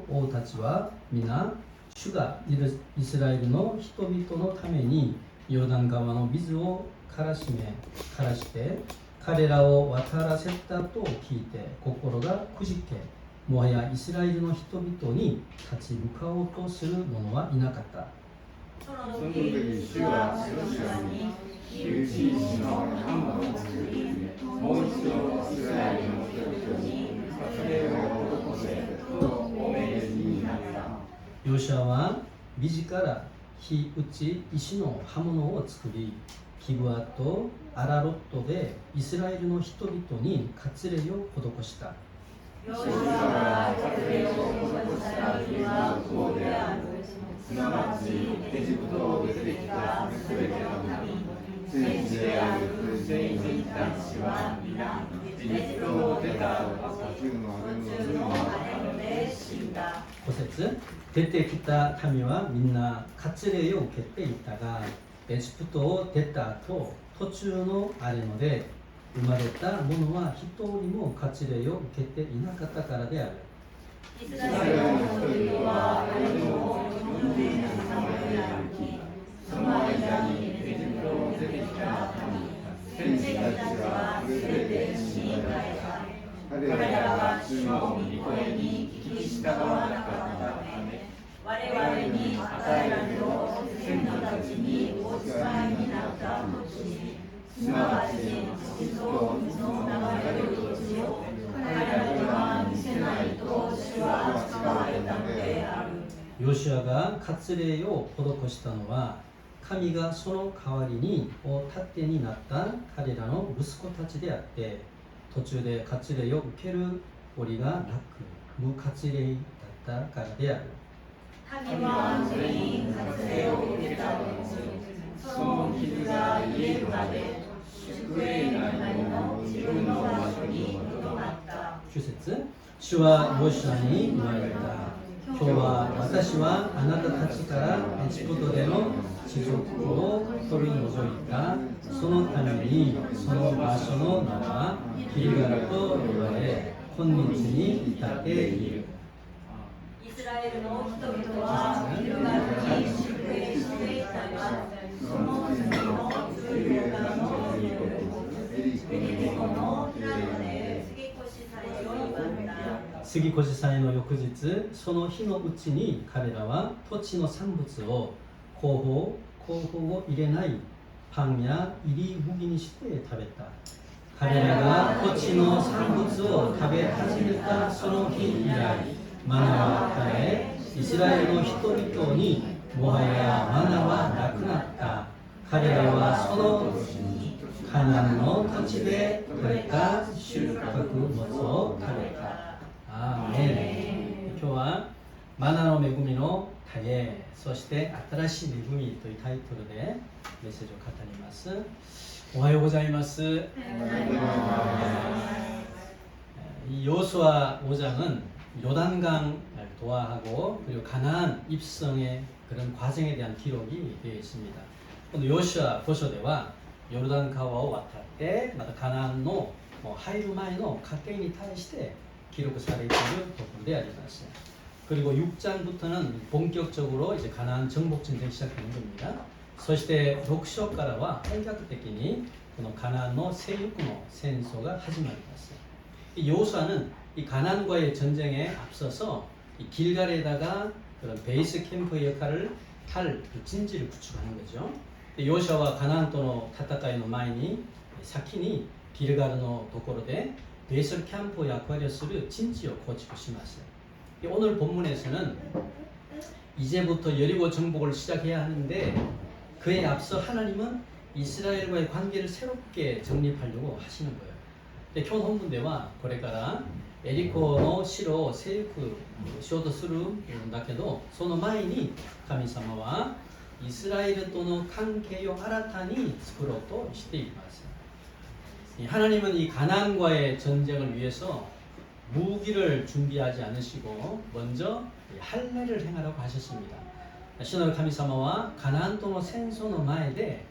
王たちは皆主がイスラエルの人々のためにヨルダン川の水を枯らして彼らを渡らせたと聞いて心がくじけ、もはやイスラエルの人々に立ち向かおうとする者はいなかった。その時主はヨシュアに火打ち石のハンマーを作り、もう一度イスラエルの人々に割礼を施せとお命じになった。ヨシュアは自ら火打ち石の刃物を作り、ギブアとアラロットでイスラエルの人々に割礼を施した。ヨシュアが割礼を施した日はこうである。すなわちエジプトを出てきたすべての民、戦士である全人たちは皆エジプトを出た途中のあれで死んだ。5節、出てきた民はみんな割礼を受けていたが、エジプトを出た後、途中のあれので生まれた者は一人も割礼を受けていなかったからである。イスラエルの人々はあれを40年間で歩き、その間にエジプトを出てきた民、戦士たちはすべて死に絶えた。彼らは主の御声に聞き従わなかったため、我々に与えられる先祖たちにお使いになった土地、すなわち血と水の流れる土地を彼らには見せないと主は誓われたのである。ヨシュアが割礼を施したのは、神がその代わりに盾になった彼らの息子たちであって、途中で割礼を受ける折がなく無割礼だったからである。神は全員割礼を受けた後、その傷が癒えるまで宿営内の自分の場所にとどまった。9節、主はヨシュアに言われた。今日は私はあなたたちからエジプトでの地獄を取り除いた。そのためにその場所の名はギルガルと呼ばれ、今日に至っている。イスラエルの人々はギルガルに宿営していたが、その次の14日の夜、エリコの平野で杉越祭を祝った。杉越祭の翌日、その日のうちに彼らは土地の産物を香包を入れないパンや入り麦にして食べた。彼らが土地の産物を食べ始めたその日以来、マナは絶え、イスラエルの人々にもはやマナはなくなった。彼らはそのカナンの土地で取れた収穫物を食べた。アーメン。今日はマナの恵みの種、そして新しい恵みというタイトルでメッセージを語ります。おはようございます。이 여호수아 5장은 요단강 도하하고 그리고 가나안 입성의 그런 과정에 대한 기록이 되어 있습니다. 오늘 요시아 고소대와 요르단川を渡ってまたカナンの入る前の過程に対して記録されているところであります。 그리고 6장부터는 본격적으로 이제 가나안 정복 전쟁이 시작되는 겁니다. そして 6章からは本格的にこのカナンの征服の戦争が始まります。 이 여호수아는 이 가나안과의 전쟁에 앞서서 이 길갈에다가 그런 베이스 캠프 역할을 할 그 진지를 구축하는 거죠. 여호수아와 가나안との戦いの前に先にギルガルのところでベースキャンプ역할을する진지를 구축시켰어요. 오늘 본문에서는 이제부터 여리고 정복을 시작해야 하는데 그에 앞서 하나님은 이스라엘과의 관계를 새롭게 정립하려고 하시는 거예요. 今日の本文ではこれからエリコの城を征服しようとするんだけど、その前に神様はイスラエルとの関係を新たに作ろうとしています。 하나님은 이 가나안과의 전쟁을 위해서 무기를 준비하지 않으시고 먼저 할례를 행하라고 하셨습니다. 主なる神様はカナンとの戦争の前で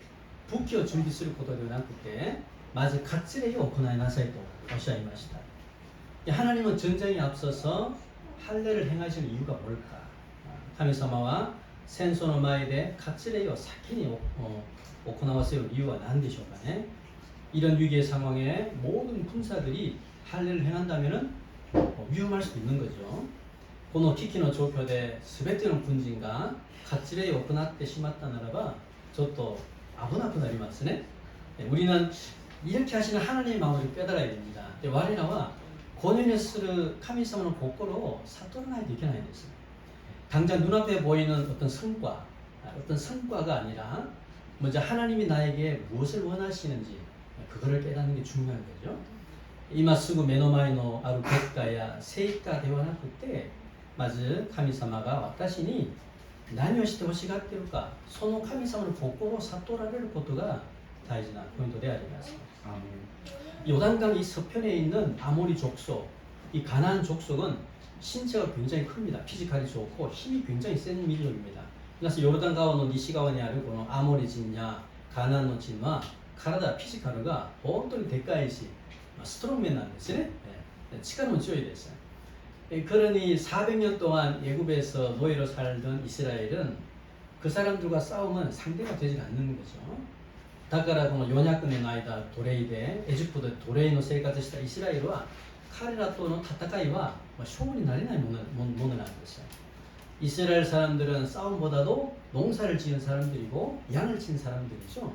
武器を準備することではなくてまず割礼を行いなさいとおっしゃいました。 하나님은 전쟁에 앞서서 할례를 행하시는 이유가 뭘까? 카미사마와 센소노 마에데 카츠레요 사키니 오코나와세요 이유가 난でしょうかね. 이런 위기의 상황에 모든 군사들이 할례를 행한다면은 위험할 수도 있는 거죠. この危機の状況で全ての軍人が割礼を行ってしまったならばちょっと危なくなりますね. 우리는 이렇게 하시는 하나님의 마음을 깨달아야 됩니다. 我らはこのようにする神様の心を悟らないといけないんです. 당장 눈앞에 보이는 어떤 성과가 아니라 먼저 하나님이 나에게 무엇을 원하시는지 그거를 깨닫는 게 중요한 거죠. 今すぐ目の前のある結果や成果ではなくてまず神様が私に何をしてほしがっているかその神様の心を悟られることが大事なポイントであります. 요단강 이 서편에 있는 아모리 족속, 이 가나안 족속은 신체가 굉장히 큽니다. 피지컬이 좋고 힘이 굉장히 센 민족입니다. 그래서 요르단 가와노 니시가와にある この 아모리 진야 가나안の 진は 体フィジカルが本当にでかいしストロング맨なんですね. 치카는強いです. 그러니 400년 동안 애굽에서 노예로 살던 이스라엘은 그 사람들과 싸우면 상대가 되지 않는 거죠. だからこの400年の間奴隷でエジプトで奴隷の生活したイスラエルは彼らとの戦いは勝負になれないものなんですよ. 이스라엘 사람들은 싸움보다도 농사를 지은 사람들이고 양을 친 사람들이죠.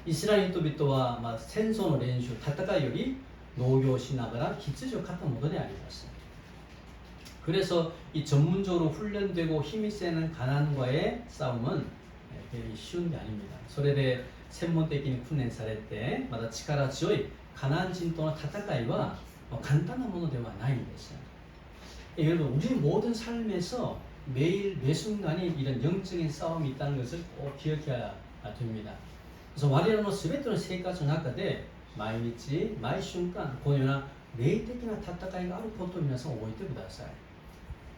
이스라엘人々は戦争の練習、戦いより農業をしながら羊を飼ったものであります. 그래서 이 전문적으로 훈련되고 힘이 세는 가나안과의 싸움은 되게 쉬운 게 아닙니다. それで専門的に訓練されてまた力強いカナン人との戦いは簡単なものではないんです. 여러분 우리 모든 삶에서 매일 매 순간이 이런 영적인 싸움이 있다는 것을 꼭 기억해야 됩니다. 그래서 我らの全ての生活の中で毎日毎瞬間このような霊的な戦いがあることを皆さん覚えてください.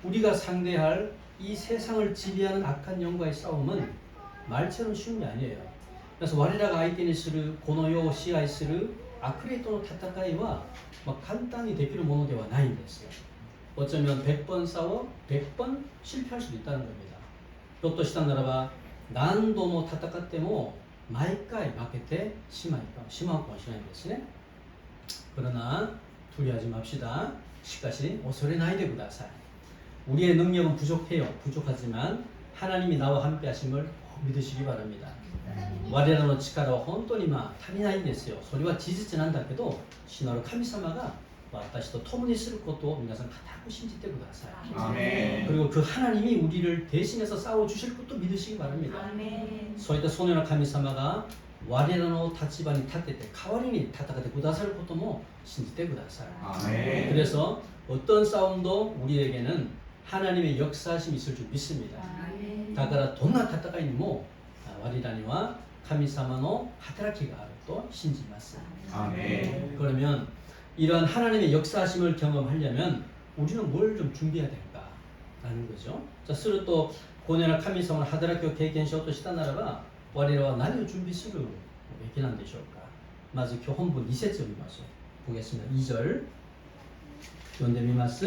우리가 상대할 이 세상을 지배하는 악한 영과의 싸움은 말처럼 쉬운 게 아니에요. 그래서 我らが相手にするこの世を支配する悪霊との戦いは簡単にできるものではないんですよ. 어쩌면 100번 싸워 100번 실패할 수도 있다는 겁니다. ひょっとしたならば何度も戦っても毎回負けてしまうかもしれないんですね. 그러나 두려워하지 맙시다. しかし恐れないでください. 우리의 능력은 부족해요. 부족하지만 하나님이 나와 함께 하심을 믿으시기 바랍니다. 我らの力は本当に足りないんですよ。それは事実なんだけど、主なる神様が私と共にすることを皆さん固く信じてください. 아멘. 그리고 그 하나님이 우리를 대신해서 싸워 주실 것도 믿으시기 바랍니다. 아멘. そういったそのような神様が我らの立場に立てて代わりに戦ってくださることも信じてください. 아멘. 그래서 어떤 싸움도 우리에게는 하나님의 역사하심이 있을 줄 믿습니다. だからどんな戦いにも我らには神様の働きがあると信じます. 아멘. 그러면 이러한 하나님의 역사하심을 경험하려면 우리는 뭘 좀 준비해야 될까라는 거죠. 자, するとこのような神様の働きを経験しようとしたならば我らは何を準備するべきなんでしょうか. まず今日本文2節を見ましょう. 보겠습니다. 2절読んでみます。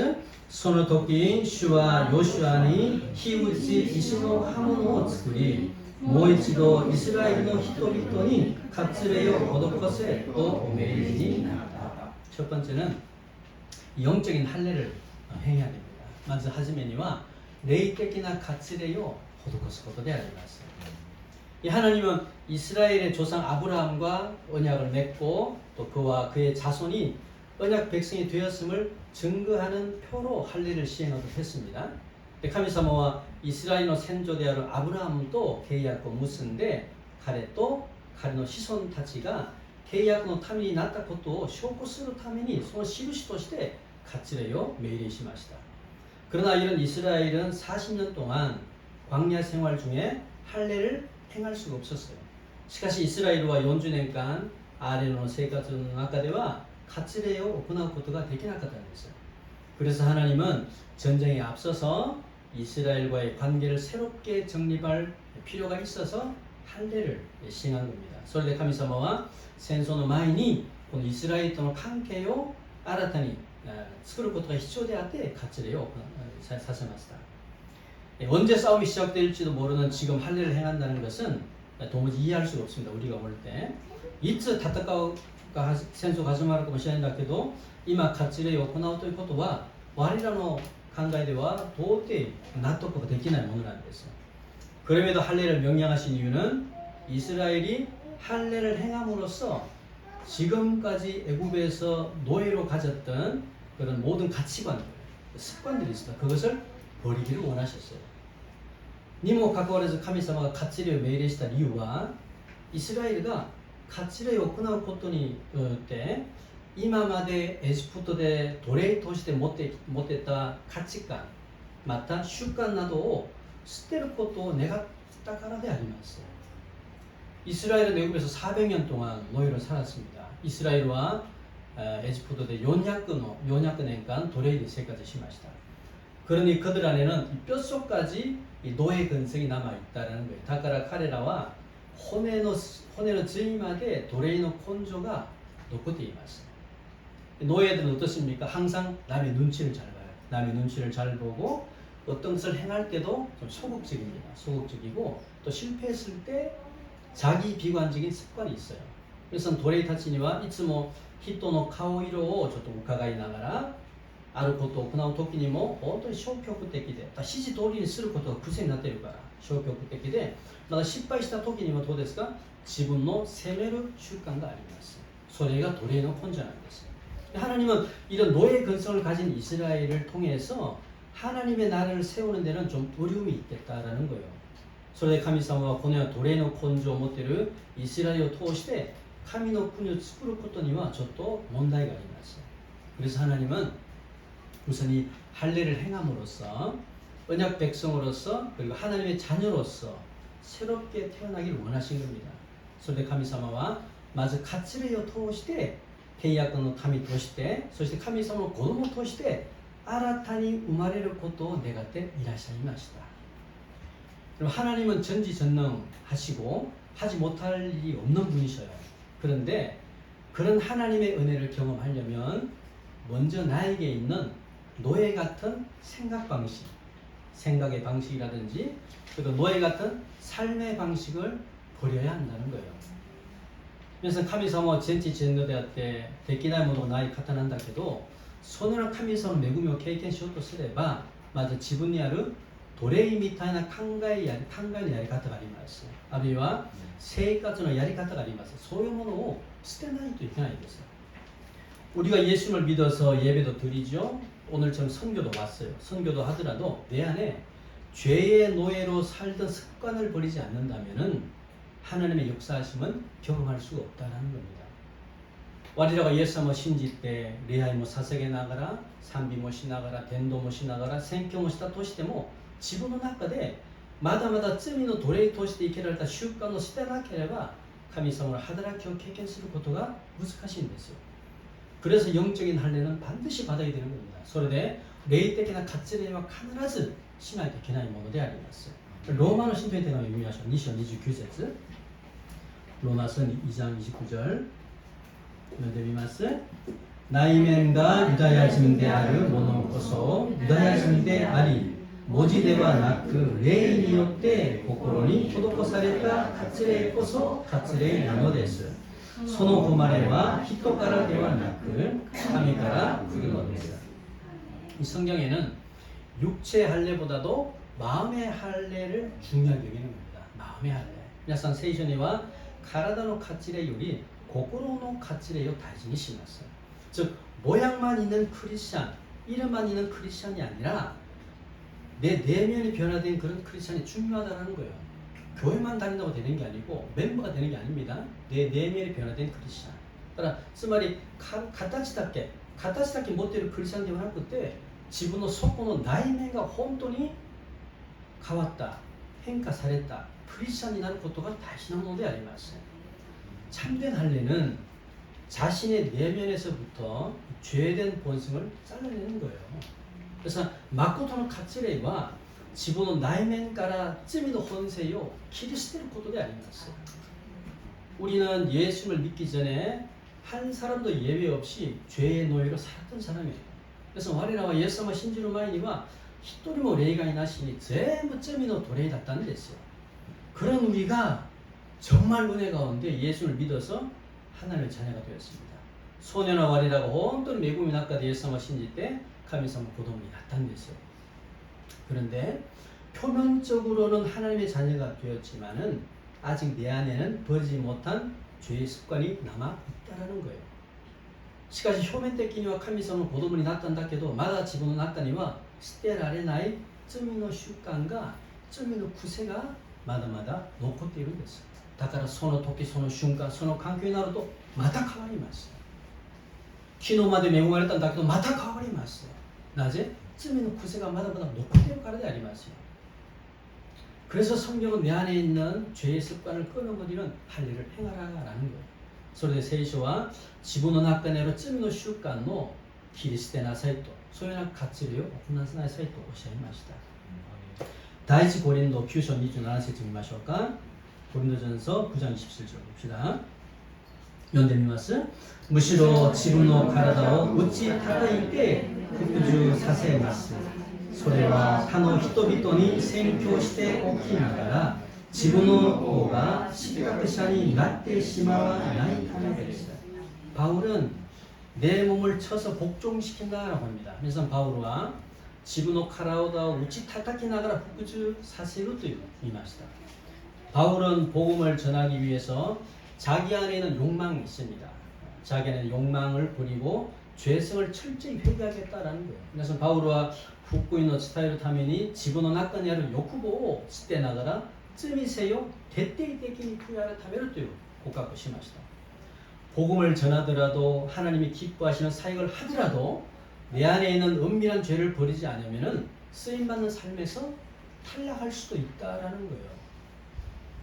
その時主はヨシュアに火打ち石の刃物を作りもう一度イスラエルの人々に割礼を施せとお命じになった. 첫 번째는 영적인 할례를 행해야 됩니다. 먼저 하지메니와霊的な 割礼を施すことであります. 이 하나님은 이스라엘의 조상 아브라함과 언약을 맺고 또 그와 그의 자손이 언약 백성이 되었음을 증거하는 표로 할례를 시행하도록 했습니다. 神様はイスラエルの先祖であるアブラハムと契約を結んで彼と彼の子孫たちが契約の民になったことを証拠するためにその印として割礼を命令しました. 그러나 이런 이스라엘은 40년 동안 광야 생활 중에 할례를 행할 수가 없었어요. しかしイスラエルは40年間アーレの生活の中では割礼を行うことができなかったんです. 그래서 하나님은 전쟁에 앞서서 이스라엘과의 관계를 새롭게 정립할 필요가 있어서 할례를 시행한 겁니다. それで神様は戦争の前にこのイスラエルとの関係を新たに作ることが必要であって割礼をさせました。언제 싸움이 시작될지도 모르는 지금 할례를 행한다는 것은 도무지 이해할 수가 없습니다. 우리가 볼 때. いつ戦うが戦争が始まるかもしれないんだけど、今割礼を行うということは我らの考えでは到底納得ができないものなんです。 그럼에도 할례를 명령하신 이유는 이스라엘이 할례를 행함으로써 지금까지 애굽에서 노예로 가졌던 그런 모든 가치관들, 습관들이 있습니다. 그것을 버리기를 원하셨어요. にもかかわらず神様が割礼を命令した理由はイスラエルが割礼を行うことによって今までエジプトで奴隷として持ってた価値観また習慣などを捨てることを願ったからであります。 이스라엘은 애굽에서 400년 동안 노예로 살았습니다. 이스라엘과 에지프트의 연약근행간 도래의 세까지 심하시다. 그러니 그들 안에는 뼛속까지 노예 근성이 남아있다는 거예요. 다카라 카레라와 혼에의 주임하게 도래의 콘조가 높고 되어있습니다. 노예들은 어떻습니까? 항상 남의 눈치를 잘 봐요. 남의 눈치를 잘 보고 어떤 것을 행할 때도 좀 소극적입니다. 소극적이고 또 실패했을 때 자기 비관적인 습관이 있어요. 그래서 도레이 타치니와 이츠모 히토노 카오이로 저도 우카가이 나가라 아루 것도 그나오 토끼니 뭐 어떤 쇼표쿠的で 다 시지 도리를 쓸 것도 구세になってるから 쇼표쿠的で また失敗した時にもどうですか自分の責める習慣があります。それが奴隷の根性なんです。 하나님은 이런 노예 근성을 가진 이스라엘을 통해서 하나님의 나라를 세우는 데는 좀 어려움이 있겠다라는 거예요. それで神様はこのような奴隷の根性を持っているイスラエルを通して神の国を作ることにはちょっと問題があります。 그래서 하나님은 우선 이 할례를 행함으로써 언약 백성으로서 그리고 하나님의 자녀로서 새롭게 태어나기를 원하신 겁니다. それで神様はまず割礼を通して契約の民としてそして神様の子供として新たに生まれることを願っていらっしゃいました。 그럼 하나님은 전지전능하시고 하지 못할 일이 없는 분이셔요. 그런데 그런 하나님의 은혜를 경험하려면 먼저 나에게 있는 노예 같은 생각 방식, 생각의 방식이라든지 그리고 노예 같은 삶의 방식을 버려야 한다는 거예요. 그래서神様は全知全能であってできないものがない方なんだけどそのような神様の恵みを経験しようとすればまず自分にある奴隷みたいな考えのやり方があります。あるいは生活のやり方があります。そういうものを捨てないといけないんです。 우리가 예수님을 믿어서 예배도 드리죠. 오늘처럼 선교도 왔어요. 선교도 하더라도 내 안에 죄의 노예로 살던 습관을 버리지 않는다면은 하나님의 역사하심은 경험할 수가 없다는 겁니다. 와리라가 예수님을 신지 때 레아이 모 사색에 나가라, 산비 모しながら, 덴도 모しながら, 생교 모したとしても自分の中でまだまだ罪の奴隷として生けられた習慣を捨てなければ神様の働きを経験することが難しいんですよ。 그래서 영적인 할례는 반드시 받아야 되는 겁니다. それで霊的な割礼は必ずしないといけないものであります。 로마の信徒に手紙を読みましょう。2章29節 로마서 2장 29절 読んでみます。 内面がユダヤ人である者こそユダヤ人であり文字ではなく霊によって心に施された割礼こそ割礼なのです。 その誉れは人からではなく神から来るのです。 이 성경에는 육체 할례보다도 마음의 할례를 중요하게 여기는 겁니다. 마음의 할례. 皆さん聖書には体の割礼より心の割礼を大事にします。 즉 모양만 있는 크리스찬, 이름만 있는 크리스찬이 아니라 내 내면이 변화된 그런 크리스찬이 중요하다는 거예요. 교회만 다닌다고 되는 게 아니고 멤버가 되는 게 아닙니다. 내 내면이 변화된 크리스찬. 그러니까 つまり形だけ持っているクリスチャンではなくて自分の底の内面が本当に変わった変化されたクリスチャンになることが大事なものであります。 참된 할례는 자신의 내면에서부터 죄된 본성을 잘라내는 거예요. 그래서 마코토의割礼は 自分の内面から罪の本性を切り捨てることであります。 우리는 예수를 믿기 전에 한 사람도 예외 없이 죄의 노예로 살았던 사람이에요. 그래서我らはイエス様を信じる前には一人も例外なしに全部罪の奴隷だったんですよ. 그런 우리가 정말 은혜 가운데 예수를 믿어서 하나님의 자녀가 되었습니다. 소년아 와리라가 온전히 매국이 낙가되 예수님을 신질 때神様 고동이 났다는 것이요. 그런데 표면적으로는 하나님의 자녀가 되었지만은 아직 내 안에는 버리지 못한 죄의 습관이 남아 있다라는 거예요. しかし表面的には神様の子供になったんだけど、まだ自分の中には捨てられない罪の習慣が、罪の癖がまだまだ残っているんです。だからその時その瞬間その環境になるとまた変わります。昨日まで恵まれたんだけどまた変わります。なぜ？罪の癖がまだまだ残っているからでありますよ。 그래서 성경은 내 안에 있는 죄의 습관을 끊어버리는 할 일을 행하라라는 거예요. それで聖書は自分の中にある罪の習慣を切り捨てなさいと、そういうような活動を行わせなさいとおっしゃいました。第一コリント9章27節見ましょうか。コリント전서 9장 27절 봅시다. 読んでみます。むしろ自分の体を打ち叩いて服従させます。それは他の人々に宣教しておきながら自分の方が失格者になってしまわないためです。 바울은 내 몸을 쳐서 복종시킨다라고 합니다. 그래서 바울은 自分の体を打ち叩きながら服従させると言いました. 바울은 복음을 전하기 위해서 자기 안에 있는 욕망이 있습니다. 자기 안에 있는 욕망을 버리고 죄성을 철저히 회개하겠다라는 거예요. 그래서 바울은 福音の伝えるために自分の中にある欲望を捨てながら罪性を徹底的に悔い改めるという告白をしました. 복음을 전하더라도 하나님이 기뻐하시는 사역을 하더라도 내 안에 있는 은밀한 죄를 버리지 않으면 쓰임받는 삶에서 탈락할 수도 있다라는 거예요.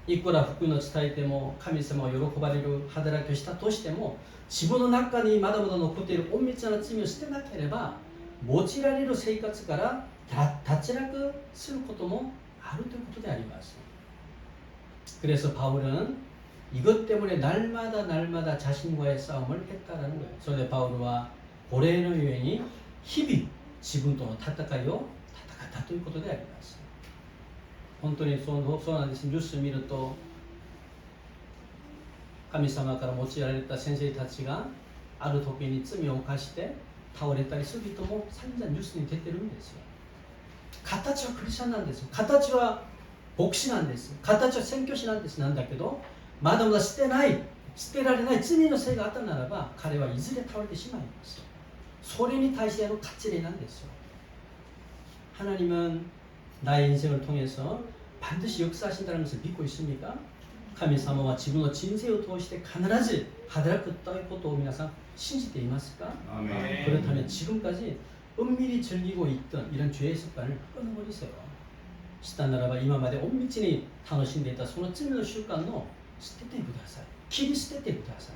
いくら福音を伝えても神様を喜ばれる働きをしたとしても自分の中にまだまだ残っている隠密な罪を捨てなければ用いられる生活から脱落することもあるということであります. 그래서 바울은 이것 때문에 날마다 자신과의 싸움을 했다라는 거예요. 그래서 바울은 고레의 여행이 日々自分との戦いを戦ったということであります. 本当にそうなんです。ニュース見ると神様から用いられた先生たちがある時に罪を犯して倒れたりする人も散々ニュースに出てるんですよ。形はクリスチャンなんですよ。形は牧師なんです。形は宣教師なんです。なんだけどまだまだ捨てられない罪のせいがあったならば彼はいずれ倒れてしまいます。それに対しての勝ち例なんですよ。 하나님은 나의 인생을 통해서 반드시 역사하신다는 것을 믿고 있습니까? 神様は自分の人生を通して必ず働くということを皆さん信じていますか? 그렇다면 지금까지 은밀히 즐기고 있던 이런 죄의 습관을 끊어버리세요. したならば今まで隠密に楽しんでいたその罪の習慣を捨ててください。切り捨ててください。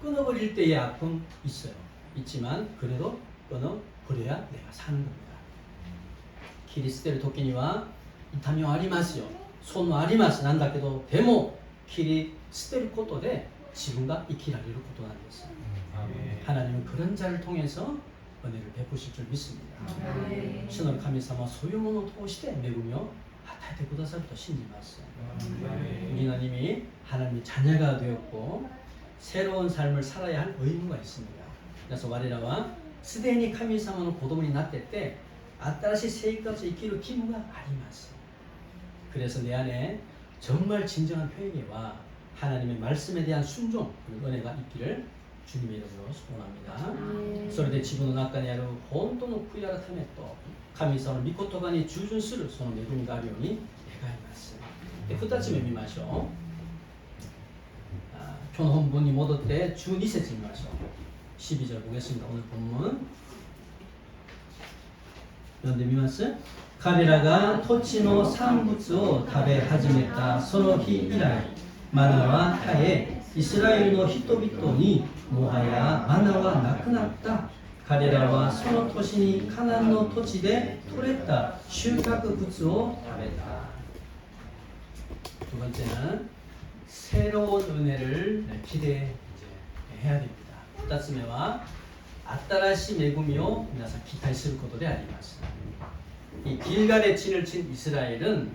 끊어버릴 때의 아픔 있어요. 있지만 그래도 끊어버려야 내가 사는 겁니다. 切り捨てる時には痛みはありますよ。損もあります。なんだけどでも切り捨てることで自分が生きられることなんです。 하나님은 그런 자를 통해서 은혜를 베푸실 줄 믿습니다. 신을神様 소유문을 통해 매우며 하타에くださると信じます. 우리 하나님이 하나님의 자녀가 되었고 새로운 삶을 살아야 할 의무가 있습니다. 그래서 우리가 すでに神様の子供になってて新しい生活を生きる義務があります. 그래서 내 안에 정말 진정한 회개와 하나님의 말씀에 대한 순종 그리고 은혜가 있기를 주님의 이름으로 소원합니다. それで自分の中にある本当の悔い改めと神様の御言葉に従順するその恵みがあるように願います. 2つ目見ましょう. 今日の本文に戻って12節見ましょう. 12절 보겠습니다. 오늘 본문 読んでみます。彼らが土地の産物を食べ始めたその日以来マナは絶えイスラエルの人々にもはやマナはなくなった。彼らはその年にカナンの土地で取れた収穫物を食べた. 두 번째는 새로운 은혜를 기대해야 됩니다. 2つ目は新しい恵みを皆さん期待することであります。 이 길갈에 진을 친 이스라엘은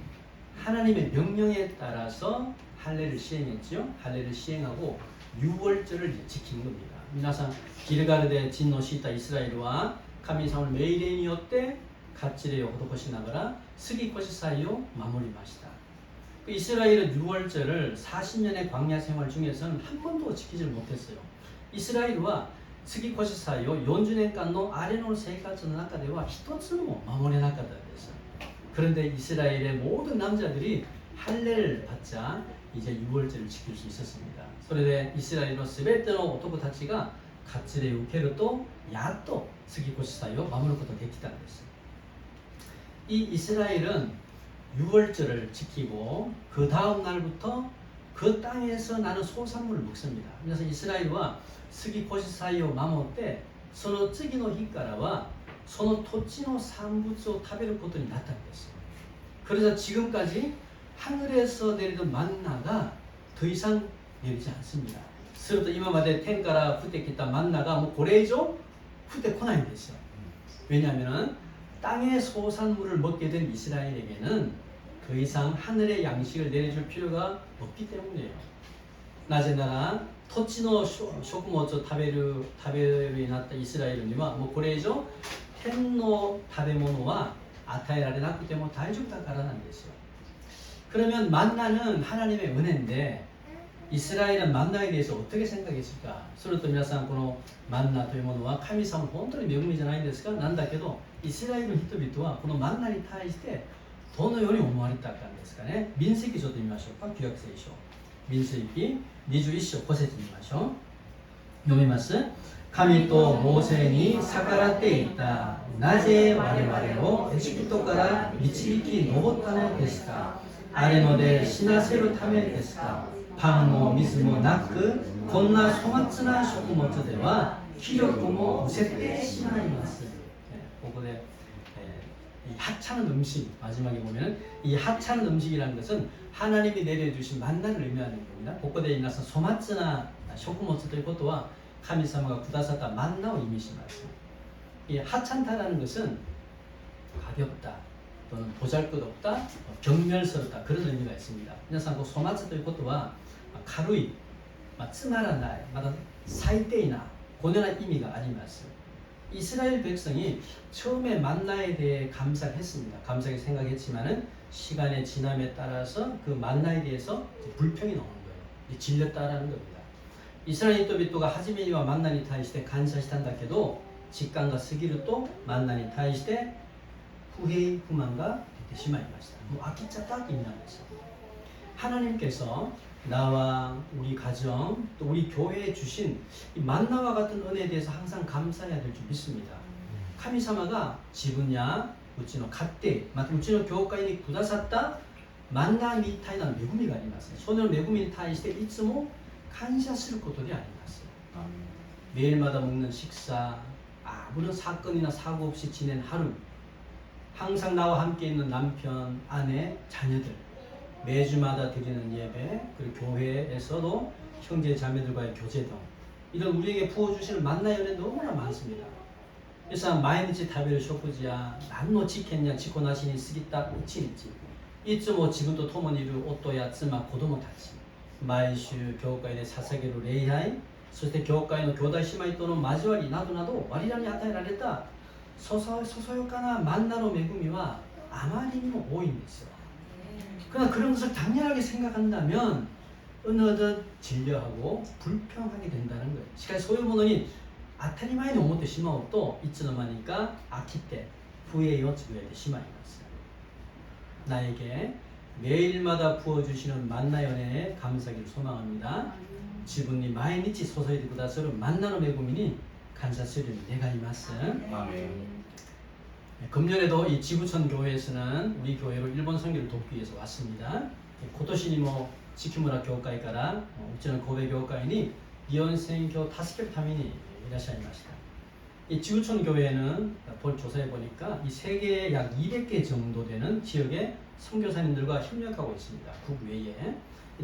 하나님의 명령에 따라서 할례를 시행했지요. 할례를 시행하고 유월절을 지키는 겁니다.皆さん 길갈에 진 노시다 이스라엘과 카미사울 메이레니요때 갑질에施しながら 스기코시 사이요 마무리마시다. 그 이스라엘은 유월절을 40년의 광야 생활 중에서는 한 번도 지키지 못했어요. 이스라엘과 次越し祭を40年間のアレの生活の中では一つも守れなかったんです。 그런데 이스라엘의 모든 남자들이 할례를 받자 이제 유월절을 지킬 수 있었습니다. それでイスラエルのすべての男たちが割礼を受けるとやっと次越し祭を守ることができたんです。 이 이스라엘은 유월절을 지키고 그 다음 날부터 그 땅에서 나는 소산물을 먹습니다. 그래서 이스라엘과 次越し祭を守ってその次の日からはその土地の産物を食べることになったんです。 그래서 지금까지 하늘에서 내리던 만나가 더 이상 내리지 않습니다. すると今まで天から降ってきた만나가もうこれ以上降ってこないんですよ。 왜냐하면 땅의 소산물을 먹게 된 이스라엘에게는 더 이상 하늘의 양식을 내려줄 필요가 없기 때문이에요. なぜなら土地の食物を食べるようになったイスラエルにはもうこれ以上天の食べ物は与えられなくても大丈夫だからなんですよ。 그러면 만나는 하나님의 은혜인데 이스라엘은 만나에 대해서 어떻게 생각했을까? それと皆さんこの만나というものは神様本当に恵みじゃないんですか？なんだけどイスラエルの人々はこの만나に対してどのように思われたかんですかね。民数記ちょっと見ましょうか。旧約聖書民数記21章5節見ましょう。読みます。神とモーセに逆らっていた。なぜ我々をエジプトから導き上ったのですか。あれので死なせるためですか。パンも水もなくこんな粗末な食物では気力も失せてしまいます。ここで이 하찮은 음식 마지막에 보면은 이 하찮은 음식이라는 것은 하나님이 내려주신 만나를 의미하는 겁니다. ここで皆さん粗末な食物ということは神様がくださった만나を意味します。 이 하찮다라는 것은 가볍다 또는 보잘것없다, 경멸스럽다 그런 의미가 있습니다. 皆さん 粗末ということは軽い、つまらない、また最低なこのような意味があります。 이스라엘 백성이 처음에 만나에 대해 감사했습니다. 감사하게 생각했지만은 시간의 지남에 따라서 그 만나에 대해서 불평이 나오는 거예요. 질렸다라는 겁니다. 이스라엘人々が初めには만나に対して感謝したんだけど時間が過ぎると만나に対して不平不満が出てしまいました。もう飽きちゃったって意味なんですよ。 하나님께서 나와 우리 가정 또 우리 교회에 주신 이 만나와 같은 은혜에 대해서 항상 감사해야 될 줄 믿습니다. 神様が自分やうちの家庭またうちの教会にくださった만나みたいな恵みがあります。その恵みに対していつも感謝することであります。 매일마다 먹는 식사, 아무런 사건이나 사고 없이 지낸 하루, 항상 나와 함께 있는 남편, 아내, 자녀들, 매주마다 드리는 예배, 그리고 교회에서도 형제 자매들과의 교제 등 이런 우리에게 부어주시는 만나의 은혜 너무나 많습니다. 그래서毎日食べる食事や何の知見や自己なしに過ぎた一日いつも自分と共にいる夫や妻、子供たち毎週教会で捧げる礼拝そして教会の兄弟姉妹との交わりなどなど我らに与えられたそそやかな만나の恵みはあまりにも多いんですよ。 그러나 그런 것을 당연하게 생각한다면 어느덧 진려하고 불평하게 된다는 거예요. しかしそういうものに当たり前に思ってしまうといつの間にか飽きて不栄をつぶやいてしまいます。 나에게 매일마다 부어주시는 만나의 은혜에 감사하기를 소망합니다. 自分に毎日注いでくださる만나の恵みに感謝するように願います。 금년에도 이 지구촌 교회에서는 우리 교회로 일본 선교를 돕기 위해서 왔습니다. 今年にも地区村教会からうちの神戸教会に日本選挙を助けるためにいらっしゃいました。 이 지구촌 교회는 볼 조사해 보니까 이 세계에 약 200개 정도 되는 지역의 선교사님들과 협력하고 있습니다. 국외에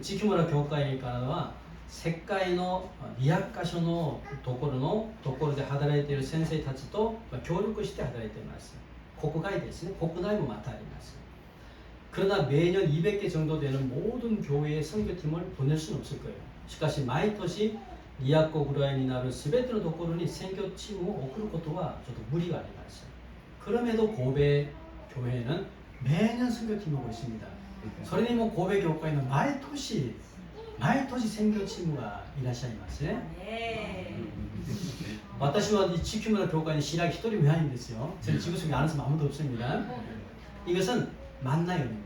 지큐무라 교회가 世界の200カ所のところで働いている先生たちと協力して働いています。国外ですね。国内もまたあります。그러나 매년 200개 정도 되는 모든 교회의 선교팀을 보낼 수는 없을 거예요. しかし毎年200個ぐらいになる全てのところに選挙チームを送ることはちょっと無理があります。 그럼에도 고베 교회는 매년 선교팀을 하고 있습니다. それにも神戸教会の毎年選挙チームがいらっしゃいますね。私は이 지큐문화 교회에 신학이 1人もいないんですよ. 제 지구 속에 아는 사람 아무도 없습니다. 이것은 만나연애입니다.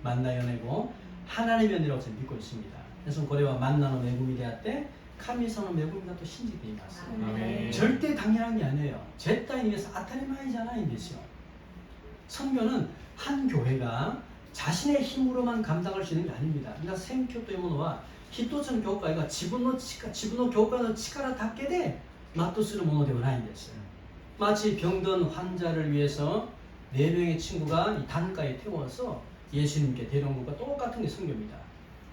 만나연애고 하나님의 연애라고 저는 믿고 있습니다. 그래서 고래와 만나는 매국이 되었대 카미서는 매국이나 또 신지되어 있습니다. 절대 당연한 게 아니에요. 제따위 위해서 아타리마이잖아요. 선교는 한 교회가 자신의 힘으로만 감당할 수 있는 게 아닙니다. 그러니까選挙というものは一つの教会が自分の教会の力だけで全うするものではないんです。 마치 병든 환자를 위해서 4명의 친구가 이 단가에 태워서 예수님께 데려온 것과 똑같은 게 선교입니다.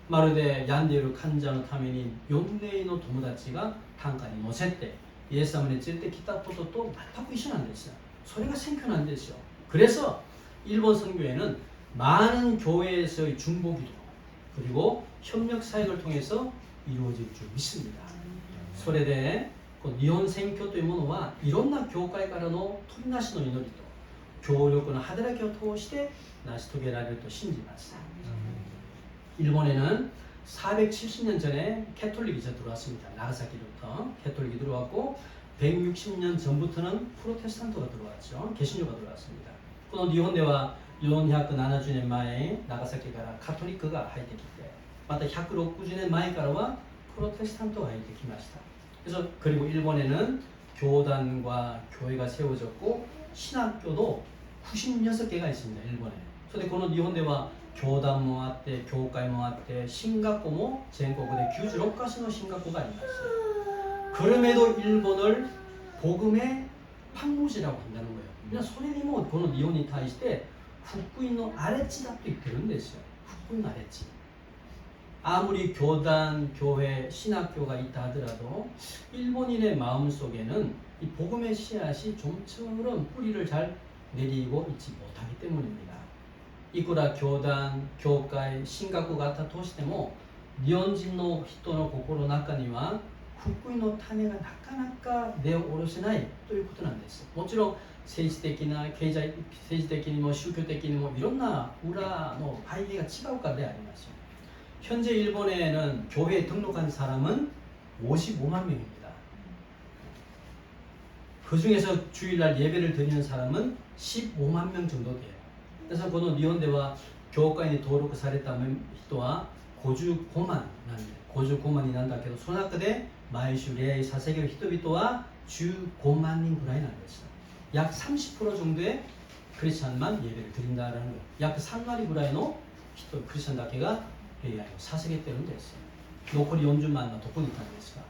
まるで病んでいる患者のために4名の友達が担架に乗せてイエス様に連れてきたことと全く一緒なんですよ. それが選挙なんですよ. 그래서 일본 선교회는 많은 교회에서의 중보기도 그리고 협력 사역을 통해서 이루어질 줄 믿습니다. それで日本選挙というものはいろんな教会からの取りなしの祈りと協力の働きを通して成し遂げられると信じます. 일본에는 470년 전에 캐톨릭이 들어왔습니다. 나가사키부터 캐톨릭이 들어왔고 160년 전부터는 프로테스탄트가 들어왔죠. 개신교가 들어왔습니다. この日本では470年前長崎からカトリックが入ってきてまた160年前からはプロテスタントが入ってきました. 그래서 그리고 일본에는 교단과 교회가 세워졌고 신학교도 96개가 있습니다. 일본에. それでこの日本では教団もあって教会もあって進学校も全国で96カ所の進学校があります. 그럼에도 일본을 복음의 황무지라고 한다는 거예요. 그냥 소리니 뭐この日本に対して福音の荒れ地だと言ってるんですよ.福音の荒れ地. 아무리 교단, 교회, 신학교가 있다 하더라도 일본인의 마음속에는 이 복음의 씨앗이 좀처럼 뿌리를 잘 내리고 있지 못하기 때문입니다. いくら教団、教会、神学があったとしても日本人の人の心の中には福音の種がなかなか根を下ろせないということなんです。もちろん政治的な経済政治的にも宗教的にもいろんな裏の背景が違うからであります。 현재 일본에는 교회에 등록한 사람은 55만 명입니다. 그 중에서 주일날 예배를 드리는 사람은 15만 명 정도 돼요. 그래서この日本では教会に登録された人は55万なんで55万になんだけどその中で毎週礼拝捧げる人々は15万人ぐらいなんです. 약 30% 정도의 크리스찬만 예배를 드린다라는 거예요. 약 3割ぐらいの人クリスチャンだけが礼拝を捧げてるんです.残り40万はどこにいたんですか?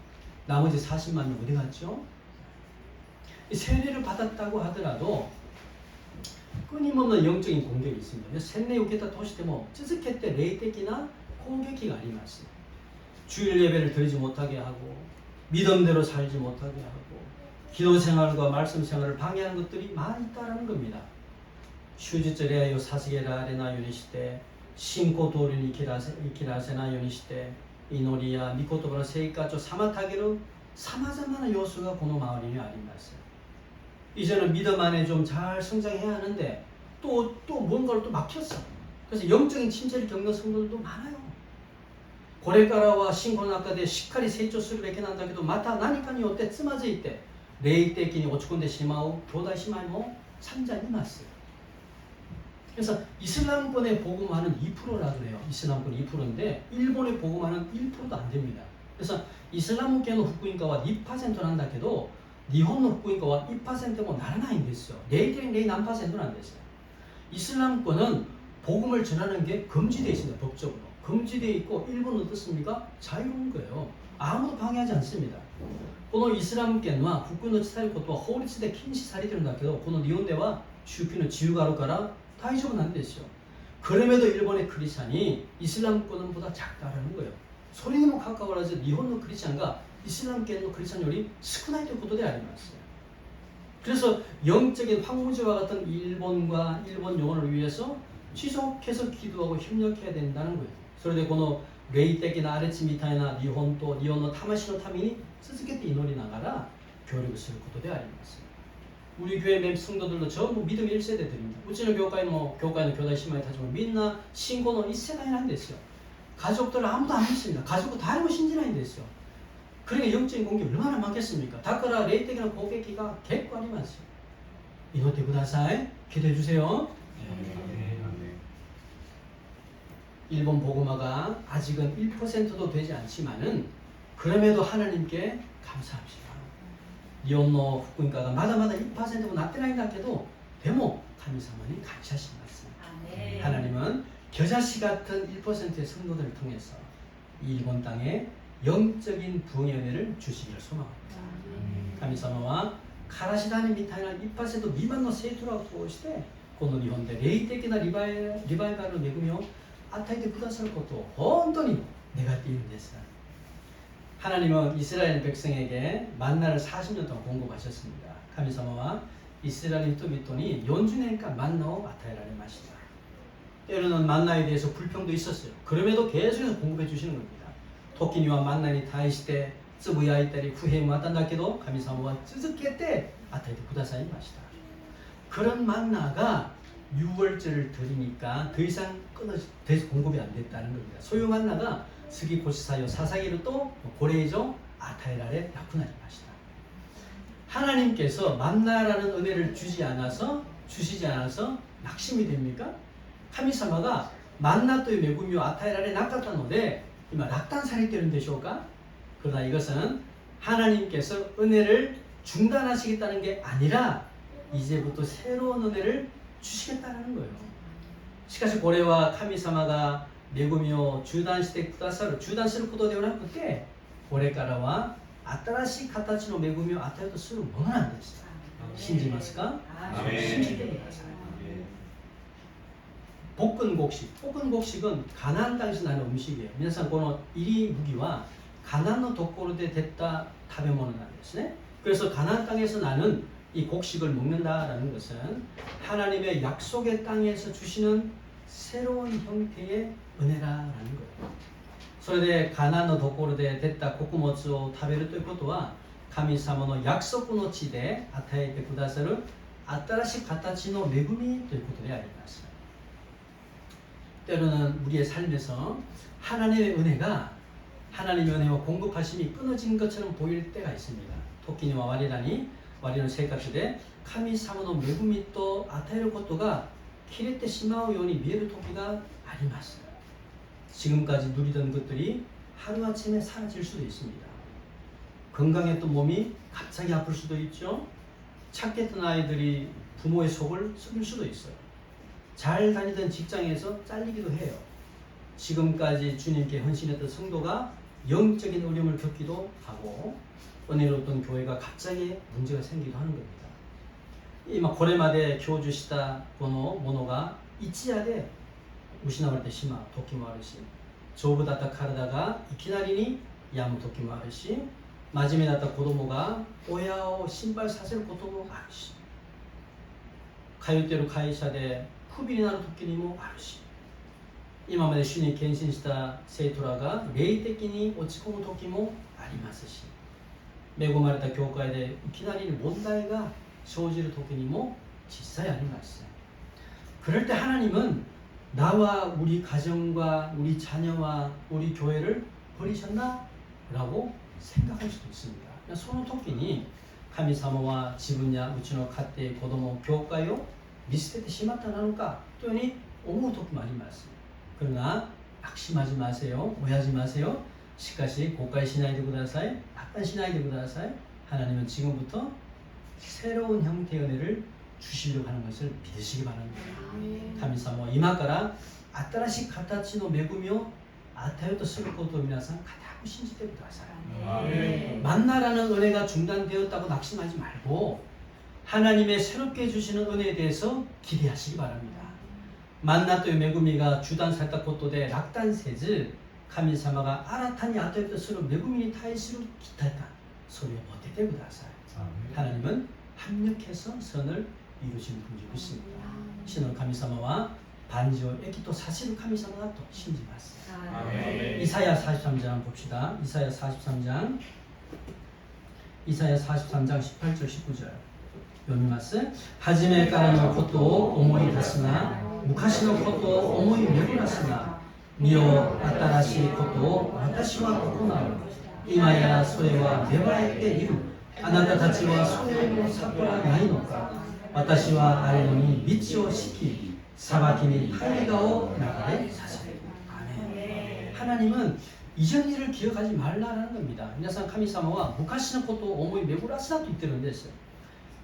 나머지 40만 명 어디 갔죠? 세례를 받았다고 하더라도 끊임없는 영적인 공격이 있습니다. 세례を受けたとしても続けて霊的な攻撃があります. 주일 예배를 드리지 못하게 하고 믿음대로 살지 못하게 하고 기도 생활과 말씀 생활을 방해하는 것들이 많이 있다는 겁니다. 終日礼拝を捧げられないようにして信仰通りに生きらせないようにして祈りや御言葉の生活を妨げる様々な要素がこの周りにあります. 이제는 믿음 안에 좀 잘 성장해야 하는데 또 뭔가를 또 막혔어. 그래서 영적인 침체를 겪는 성도들도 많아요. これからは信仰の中でしっかり成長するべきなんだけどまた何かによってつまずいて霊的に落ち込んでしまう兄弟姉妹も散々います. 그래서 이슬람권에 복음하는 2%라 그래요. 이슬람권 2%인데 일본에 복음하는 1%도 안 됩니다. 그래서 이슬람권의福音化は 2%なんだけど日本の福音化は 1%もならないんですよ. 0.0 何%なんですよ. 이슬람권은 복음을 전하는 게 금지되어 있습니다. 법적으로. 금지되어 있고 일본은 어떻습니까? 자유로운 거예요. 아무도 방해하지 않습니다. このイスラム圏は福音を伝えることは法律で禁止されてるんだけどこの日本では宗教の自由があるから大丈夫なんですよ. 그럼에도 일본의 크리스찬이 이슬람권보다 작다라는 거예요. それにもかかわらず日本のクリスチャンがイスラム圏のクリスチャンより少ないということであります。 그래서 영적인 황무지와 같은 일본과 일본 영혼을 위해서 지속해서 기도하고 협력해야 된다는 거예요. それでこの霊的な荒れ地みたいな日本と日本の魂のために続けて祈りながら協力することであります。 우리 교회 몇 성도들도 전부 믿음 1세대들입니다. 우리는 교회의 교회의 교단姉妹たちもみんな信仰の 1세대는 안 됐어요. 가족들 아무도 안 믿습니다. 가족은 다른 신지라인 됐어요. 그러니까 영적인 공격이 얼마나 많겠습니까? 다크라 레이텍이나 고백기가 객관이 많습니다. 이노테 구다사이 기도해 주세요. 일본 복음화가 아직은 1%도 되지 않지만은 그럼에도 하나님께 감사합시다. 일본의福音化が 마다마다 1%도 나ってないんだけど でも 神様に 감사하신 말씀. 하나님은 겨자씨 같은 1%의 성도들을 통해서 일본 땅에 영적인 부흥의 은혜를 주시기를 소망합니다. 神様はからし種みたいな 1% 未満の生徒らを通してこの日本で霊的なリバイバルの恵みを与えてくださることを本当に願っているんです。 하나님은 이스라엘 백성에게 만나를 40년 동안 공급하셨습니다. 神様はイスラエル人々に 40年間 만나を 与えられました. 때로는 만나에 대해서 불평도 있었어요. 그럼에도 계속해서 공급해 주시는 겁니다. 토끼니와 만나니 다이시대 つぶやいたり不平もあったんだけど神様は続けて与えてくださいました. 그런 만나가 6월절을 드리니까 더 이상 공급이 안 됐다는 겁니다. 소유 만나가 스기 고시사요 사사기를 또 고레이죠 아타이라레 야쿠나리마시다. 하나님께서 만나라는 은혜를 주시지 않아서 낙심이 됩니까? 神様が 만나という恵みを与えられなかったので今落胆されているんでしょうか? 그러나 이것은 하나님께서 은혜를 중단하시겠다는 게 아니라 이제부터 새로운 은혜를 주시겠다는 거예요. しかしこれは神様が恵みを中断してくださる中断することではなくてこれからは新しい形の恵みを与えようとするものなんです。信じますか?信じてください. 볶은곡식은 가나안 땅에서 나는 음식이에요. 皆さんこの入り麦は 가나안의 도코로에 됐다 타베모는 안ですね. 그래서 가나안 땅에서 나는 이 곡식을 먹는다라는 것은 하나님의 약속의 땅에서 주시는 새로운 형태의 은혜라는 거예요. それでカナンのところで出た穀物を食べるということは神様の約束の地で与えてくださる新しい形の恵みということであります. 때로는 우리의 삶에서 하나님의 은혜가 하나님의 은혜와 공급하심이 끊어진 것처럼 보일 때가 있습니다. 토끼니와 와리라니 와리는 생각시되神様の恵みと与えることが切れてしまうように見える時があります. 지금까지 누리던 것들이 하루아침에 사라질 수도 있습니다. 건강했던 몸이 갑자기 아플 수도 있죠. 착했던 아이들이 부모의 속을 썩일 수도 있어요. 잘 다니던 직장에서 잘리기도 해요. 지금까지 주님께 헌신했던 성도가 영적인 어려움을 겪기도 하고 은혜로웠던 교회가 갑자기 문제가 생기기도 하는 겁니다. 今これまで教授したこのものが一夜で失われてしまう時もあるし丈夫だった体がいきなりに病む時もあるし真面目だった子供が親を心配させることもあるし通っている会社でクビになる時にもあるし今まで主に献身した生徒らが霊的に落ち込む時もありますし恵まれた教会でいきなり問題が生じる時にも実際あります. 그럴 때 하나님은 나와 우리 가정과 우리 자녀와 우리 교회를 버리셨나? 라고 생각할 수도 있습니다. その時に神様は自分やうちの家庭、子供、教会を見捨ててしまったのかというふうに思う時もあります. 그러나 낙심하지 마세요. 오해하지 마세요. しかし誤解しないでください. 낙담しないでください. 하나님은 지금부터 새로운 형태의 은혜를 주시려고 하는 것을 믿으시기 바랍니다. 神様は今から新しい形の恵みを与えようとすることを皆さん固く信じてください. 만나라는 은혜가 중단되었다고 낙심하지 말고 하나님의 새롭게 주시는 은혜에 대해서 기대하시기 바랍니다. 만나という恵みが中断されたことで落胆せず神様が新たに与えたその恵みに対する期待感、それを持っててください。 하나님은 합력해서 선을 이루시는 분이 있습니다. 신은 神様は万事を益とさせる神様だと信じます。 이사야 43장 봅시다. 이사야 43장 18절 19절 読みます。初めからのことを思い出すな、昔のことを思い巡らすな。見よ、新しいことを私は行う。今やそれは芽生えている。あなたたちはそれを悟らないのか。私はあれのに道を敷き、裁きに大河を流れさせる。 아멘. 하나님은 이전 일을 기억하지 말라는 겁니다.皆さん 神様は昔のことを思い巡らすなと言ってるんです。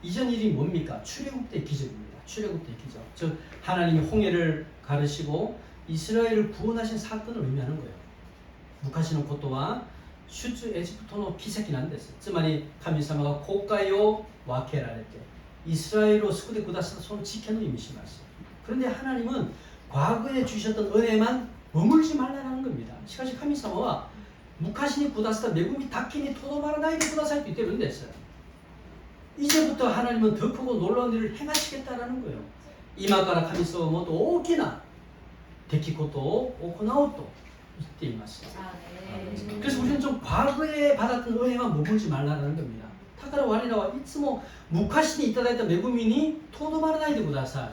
이전 일이 뭡니까? 출애굽 때 기적입니다. 출애굽 때 기적. 즉 하나님이 홍해를 가르시고 이스라엘을 구원하신 사건을 의미하는 거예요. 무카시노 코토와 슈츠 에지프토노 기세키난 데스. つまり神様が国会を分けられて 이스라엘을救ってくださったその時期の意味します. 그런데 하나님은 과거에 주셨던 은혜만 머물지 말라는 겁니다. しかし神様は昔にくださった恵みだけにとどまらないでくださいと言ってるんです. 이제부터 하나님은 더 크고 놀라운 일을 행하시겠다라는 거예요. 이마から神様はもっと大きな出来事を行おうと言っています. 그래서 우리는 좀 과거에 받았던 은혜만 머물지 말라는 겁니다. だから我らはいつも昔にいただいた恵みにとどまらないでくださ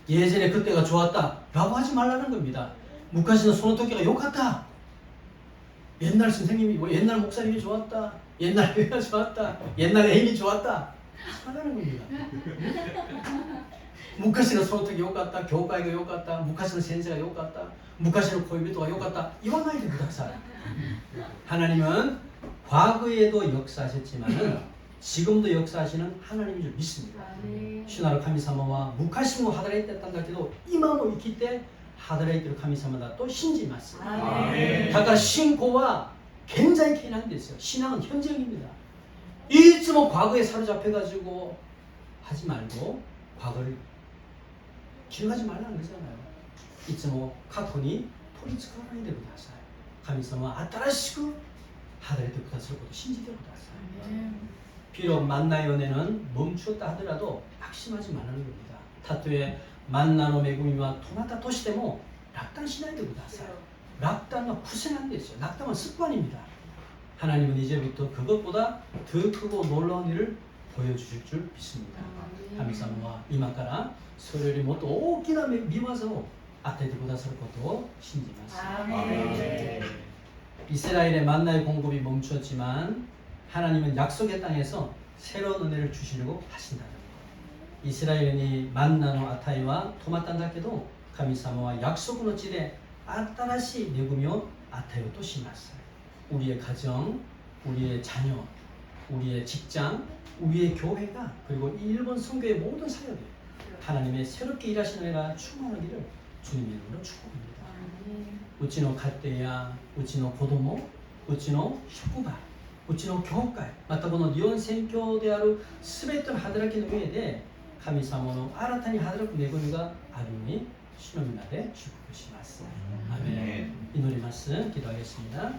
い. 예전에 그때가 좋았다라고 하지 말라는 겁니다.昔のその時が良かった. 옛날 선생님이, 옛날 목사님이 좋았다. 옛날 교회가 좋았다. 옛날 애인이 좋았다. 하라는 겁니다. 昔のその時良かった。教会が良かった。昔の先生が良かった。昔の恋人が良かった。言わないでください. 하나님은 과거에도 역사하셨지만은 지금도 역사하시는 하나님인 줄 믿습니다. 신화로 카미사마와 무카시모 하다레이테탄다케도 이마모 이키테 하다레이테로 카미사마다 또 신지마스. 다가 신고와 굉장히 개인한데 있어요. 신앙은 현정입니다. 이쯤은 과거에 사로잡혀가지고 하지 말고 과거를 기억하지 말라는 거잖아요. 이쯤은 카톤이 토리츠카라이 되고 나서요. 카미사마 아따라시고 하다레이테 구다스를 것도 신지되고 나서요. 비록 만나의 연애는 멈추었다 하더라도 낙심하지 말라는 겁니다. 타토에 만나노 메구미와 토마타 토시데모 낙담 시나이 되고 나서요. 낙담은 구세한 데 있어요. 낙담은 습관입니다. 하나님은 이제부터 그것보다 더 크고 놀라운 일을 보여주실 줄 믿습니다. 하미사모와 이마카라 소리를 모두 오기나 미와서 아테데 구다스를 것도 신지마스. 이스라엘의 만나의 공급이 멈추었지만 하나님은 약속의 땅에서 새로운 은혜를 주시려고 하신다는 것. 이스라엘이 만나노 아타이와 토마탄다케도 카미사모와 약속의 지대 아따라시 메구며 아타이오 또 심았어요. 우리의 가정, 우리의 자녀, 우리의 직장, 우리의 교회가 그리고 이 일본 선교의 모든 사역에 하나님의 새롭게 일하시는 은혜가 충만하기를 주님의 이름으로 축복합니다. 우치노 가테야, 우치노 고도모, 우치노 쇼쿠바, 우치노 교회, またこの日本宣教であるすべての働きの上で神様の新たに働く恵みがあるように主の皆で祝福します。アーメン。祈ります。기도하겠습니다.